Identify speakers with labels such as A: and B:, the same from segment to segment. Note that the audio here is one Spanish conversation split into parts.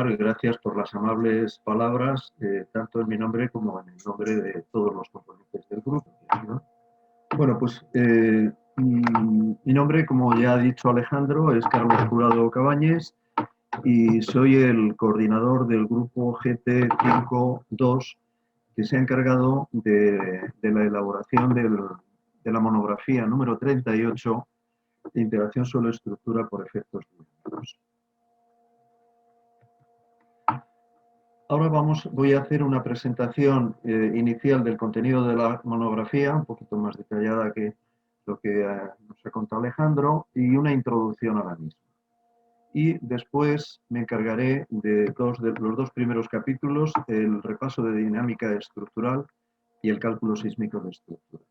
A: lugar, gracias por las amables palabras, tanto en mi nombre como en el nombre de todos los componentes del grupo, ¿no? Bueno, pues mi nombre, como ya ha dicho Alejandro, es Carlos Jurado Cabañes y soy el coordinador del grupo GT52, que se ha encargado de la elaboración de la monografía número 38 de interacción suelo-estructura por efectos dinámicos. Ahora voy a hacer una presentación inicial del contenido de la monografía, un poquito más detallada que lo que nos ha contado Alejandro, y una introducción a la misma. Y después me encargaré de los dos primeros capítulos, el repaso de dinámica estructural y el cálculo sísmico de estructuras.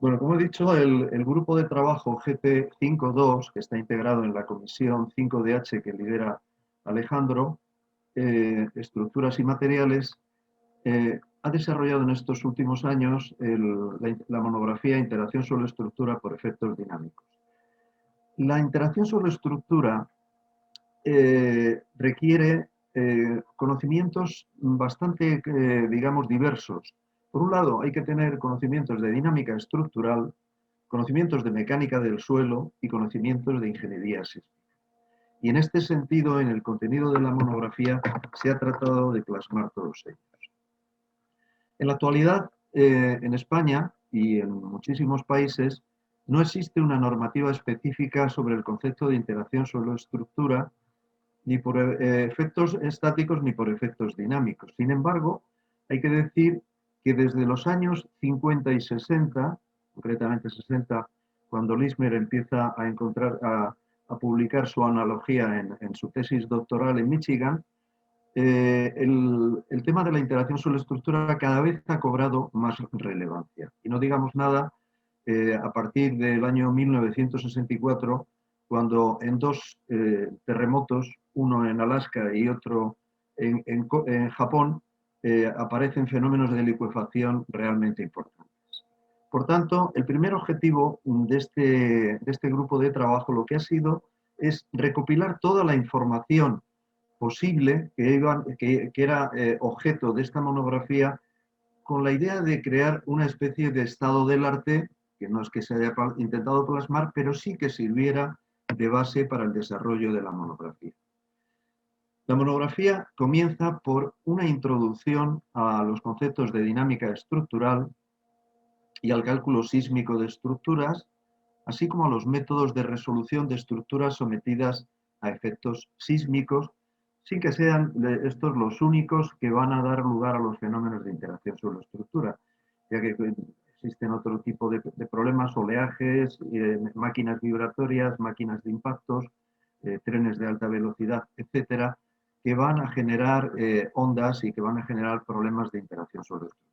A: Bueno, como he dicho, el grupo de trabajo GT52, que está integrado en la comisión 5DH que lidera Alejandro, estructuras y materiales, ha desarrollado en estos últimos años la monografía Interacción suelo-estructura por efectos dinámicos. La interacción suelo-estructura requiere conocimientos bastante, digamos, diversos. Por un lado, hay que tener conocimientos de dinámica estructural, conocimientos de mecánica del suelo y conocimientos de ingeniería sísmica. Y en este sentido, en el contenido de la monografía, se ha tratado de plasmar todos ellos. En la actualidad, en España y en muchísimos países, no existe una normativa específica sobre el concepto de interacción suelo-estructura, ni por efectos estáticos ni por efectos dinámicos. Sin embargo, hay que decir que desde los años 50 y 60, concretamente 60, cuando Lismer empieza a publicar su analogía en su tesis doctoral en Michigan, el tema de la interacción suelo-estructura cada vez ha cobrado más relevancia. Y no digamos nada a partir del año 1964, cuando en dos terremotos, uno en Alaska y otro en Japón, aparecen fenómenos de licuefacción realmente importantes. Por tanto, el primer objetivo de este grupo de trabajo lo que ha sido es recopilar toda la información posible que era objeto de esta monografía, con la idea de crear una especie de estado del arte, que no es que se haya intentado plasmar, pero sí que sirviera de base para el desarrollo de la monografía. La monografía comienza por una introducción a los conceptos de dinámica estructural y al cálculo sísmico de estructuras, así como a los métodos de resolución de estructuras sometidas a efectos sísmicos, sin que sean estos los únicos que van a dar lugar a los fenómenos de interacción sobre la estructura, ya que existen otro tipo de problemas, oleajes, máquinas vibratorias, máquinas de impactos, trenes de alta velocidad, etcétera, que van a generar ondas y que van a generar problemas de interacción sobre la estructura.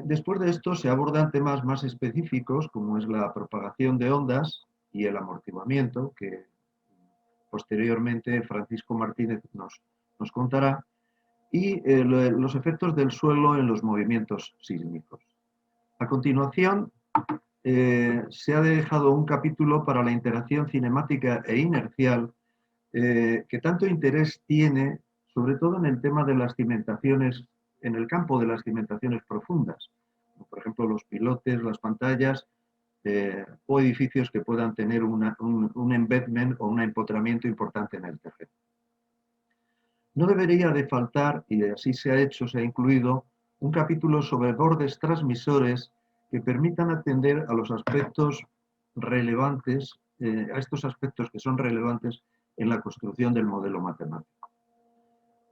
A: Después de esto se abordan temas más específicos, como es la propagación de ondas y el amortiguamiento, que posteriormente Francisco Martínez nos contará, y los efectos del suelo en los movimientos sísmicos. A continuación, se ha dejado un capítulo para la interacción cinemática e inercial, que tanto interés tiene, sobre todo en el tema de las cimentaciones, en el campo de las cimentaciones profundas, por ejemplo los pilotes, las pantallas, o edificios que puedan tener un embedment o un empotramiento importante en el terreno. No debería de faltar, y así se ha hecho, se ha incluido, un capítulo sobre bordes transmisores que permitan atender a los aspectos relevantes, a estos aspectos que son relevantes en la construcción del modelo matemático.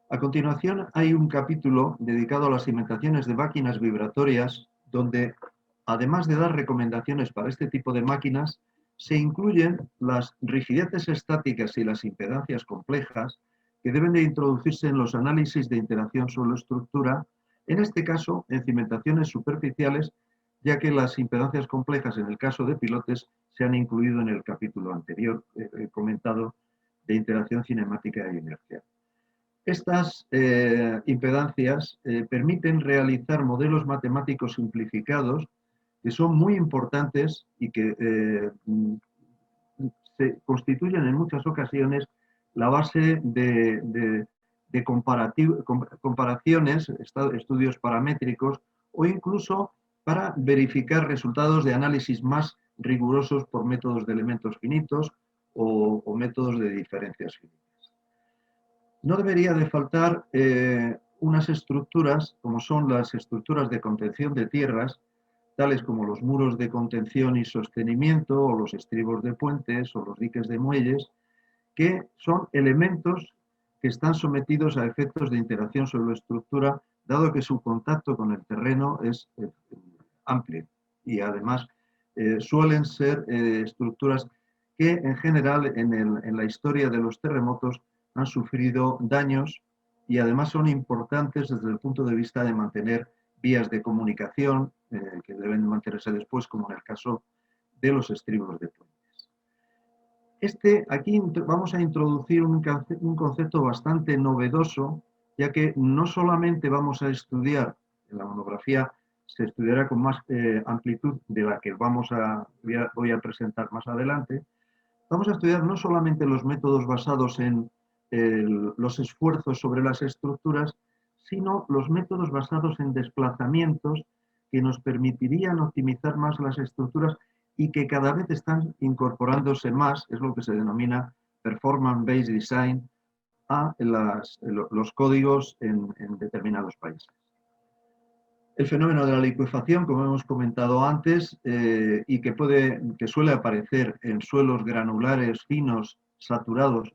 A: A continuación hay un capítulo dedicado a las cimentaciones de máquinas vibratorias, donde, además de dar recomendaciones para este tipo de máquinas, se incluyen las rigideces estáticas y las impedancias complejas que deben de introducirse en los análisis de interacción suelo-estructura, en este caso en cimentaciones superficiales, ya que las impedancias complejas en el caso de pilotes se han incluido en el capítulo anterior comentado de interacción cinemática e inercial. Estas impedancias permiten realizar modelos matemáticos simplificados que son muy importantes y que se constituyen en muchas ocasiones la base de comparaciones, estudios paramétricos o incluso para verificar resultados de análisis más rigurosos por métodos de elementos finitos o métodos de diferencias finitas. No debería de faltar unas estructuras, como son las estructuras de contención de tierras, tales como los muros de contención y sostenimiento, o los estribos de puentes, o los diques de muelles, que son elementos que están sometidos a efectos de interacción sobre la estructura, dado que su contacto con el terreno es amplio. Y además suelen ser estructuras que en general en la historia de los terremotos han sufrido daños y además son importantes desde el punto de vista de mantener vías de comunicación que deben mantenerse después, como en el caso de los estribos de puentes. Aquí vamos a introducir un concepto bastante novedoso, ya que no solamente vamos a estudiar, en la monografía se estudiará con más amplitud de la que voy a presentar más adelante, vamos a estudiar no solamente los métodos basados en los esfuerzos sobre las estructuras, sino los métodos basados en desplazamientos que nos permitirían optimizar más las estructuras y que cada vez están incorporándose más, es lo que se denomina performance-based design, a los códigos en determinados países. El fenómeno de la licuefacción, como hemos comentado antes, y que suele aparecer en suelos granulares, finos, saturados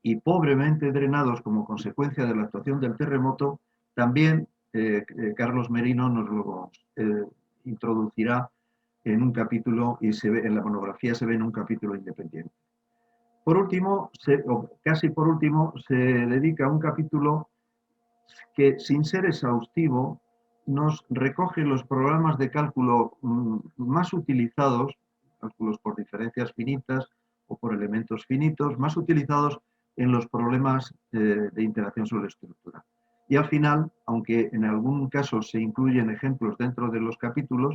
A: y pobremente drenados como consecuencia de la actuación del terremoto, también Carlos Merino nos lo introducirá en un capítulo y en la monografía se ve en un capítulo independiente. Por último, casi por último, se dedica a un capítulo que, sin ser exhaustivo, nos recoge los programas de cálculo más utilizados, cálculos por diferencias finitas o por elementos finitos, más utilizados en los problemas de interacción sobre la estructura. Y al final, aunque en algún caso se incluyen ejemplos dentro de los capítulos,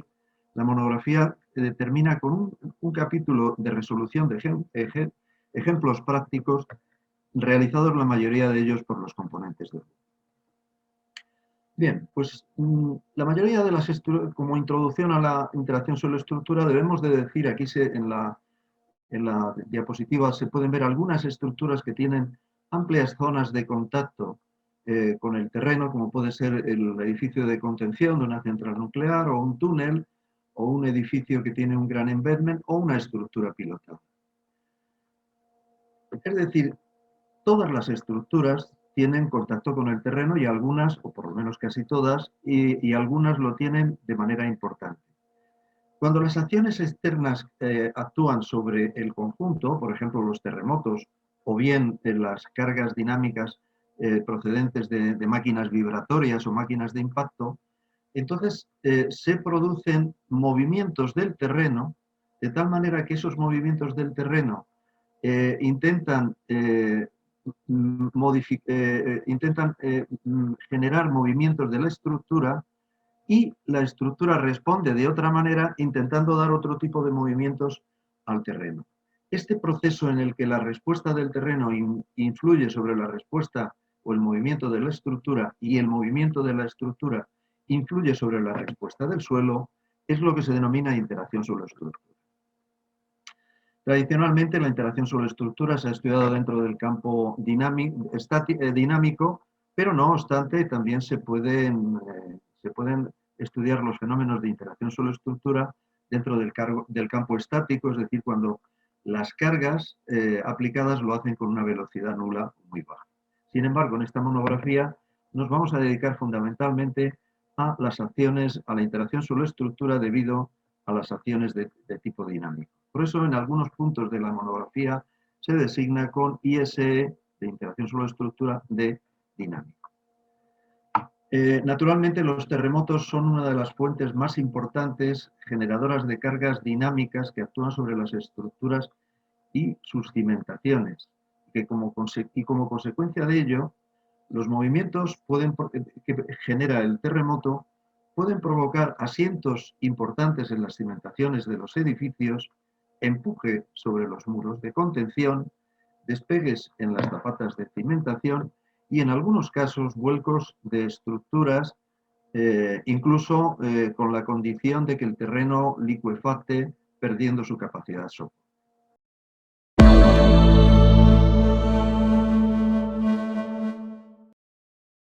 A: la monografía termina con un capítulo de resolución de ejemplos prácticos realizados la mayoría de ellos por los componentes del grupo. Bien, pues la mayoría de las estructuras, como introducción a la interacción sobre la estructura, debemos de decir, aquí en la diapositiva se pueden ver algunas estructuras que tienen amplias zonas de contacto con el terreno, como puede ser el edificio de contención de una central nuclear o un túnel, o un edificio que tiene un gran embedment o una estructura pilotada. Es decir, todas las estructuras tienen contacto con el terreno y algunas, o por lo menos casi todas, y algunas lo tienen de manera importante. Cuando las acciones externas actúan sobre el conjunto, por ejemplo los terremotos, o bien las cargas dinámicas procedentes de máquinas vibratorias o máquinas de impacto, entonces se producen movimientos del terreno, de tal manera que esos movimientos del terreno intentan generar movimientos de la estructura y la estructura responde de otra manera intentando dar otro tipo de movimientos al terreno. Este proceso en el que la respuesta del terreno influye sobre la respuesta o el movimiento de la estructura y el movimiento de la estructura influye sobre la respuesta del suelo es lo que se denomina interacción suelo-estructura. Tradicionalmente, la interacción sobre estructuras se ha estudiado dentro del campo dinámico, pero no obstante, también se pueden estudiar los fenómenos de interacción sobre estructura dentro del campo estático, es decir, cuando las cargas aplicadas lo hacen con una velocidad nula muy baja. Sin embargo, en esta monografía nos vamos a dedicar fundamentalmente a las acciones, a la interacción sobre estructura debido a las acciones de tipo dinámico. Por eso, en algunos puntos de la monografía se designa con ISE, de interacción sobre estructura, de dinámico. Naturalmente, los terremotos son una de las fuentes más importantes generadoras de cargas dinámicas que actúan sobre las estructuras y sus cimentaciones. Y como consecuencia de ello, los movimientos que genera el terremoto pueden provocar asientos importantes en las cimentaciones de los edificios, empuje sobre los muros de contención, despegues en las zapatas de cimentación y en algunos casos vuelcos de estructuras, incluso con la condición de que el terreno licuefacte perdiendo su capacidad de soporte.